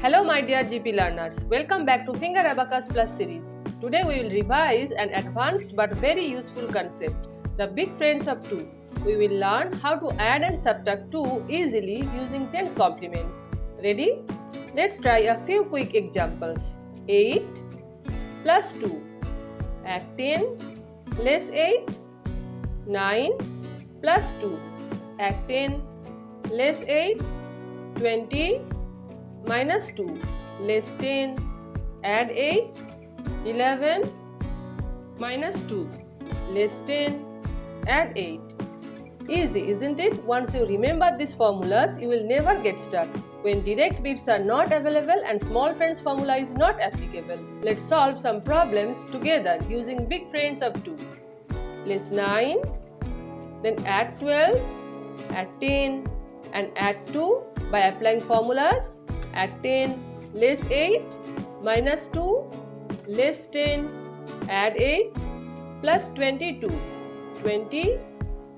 Hello my dear GP learners, welcome back to Finger Abacus Plus series. Today we will revise an advanced but very useful concept, the big friends of 2. We will learn how to add and subtract 2 easily using tens complements. Ready? Let's try a few quick examples. 8 plus 2. Add 10 less 8. 9 plus 2. Add 10 less 8. 20 minus 2 less 10, add 8. 11 minus 2 less 10, add 8. Easy, isn't it? Once you remember these formulas, you will never get stuck when direct bits are not available and small friends formula is not applicable. Let's solve some problems together using big friends of 2. Less 9, then add 12, add 10 and add 2 by applying formulas. Add 10 less 8 minus 2 less 10, add 8 plus 22, 20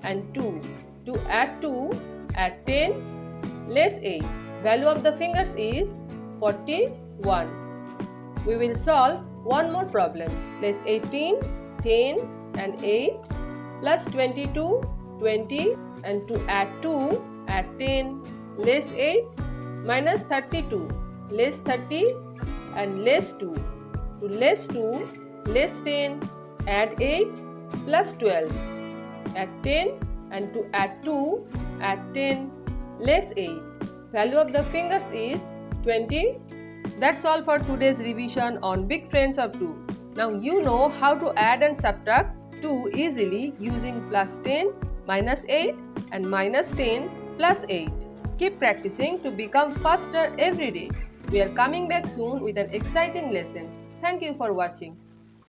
and 2. To add 2, add 10 less 8. Value of the fingers is 41. We will solve one more problem. Less 18, 10 and 8 plus 22, 20 and to add 2, add 10 less 8 minus 32 less 30 and less 2. To less 2 less 10, add 8 plus 12, add 10 and to add 2, add 10 less 8. Value of the fingers is 20. That's all for today's revision on big friends of 2. Now you know how to add and subtract 2 easily using plus 10, minus 8 and minus 10 plus 8. Keep practicing to become faster every day. We are coming back soon with an exciting lesson. Thank you for watching.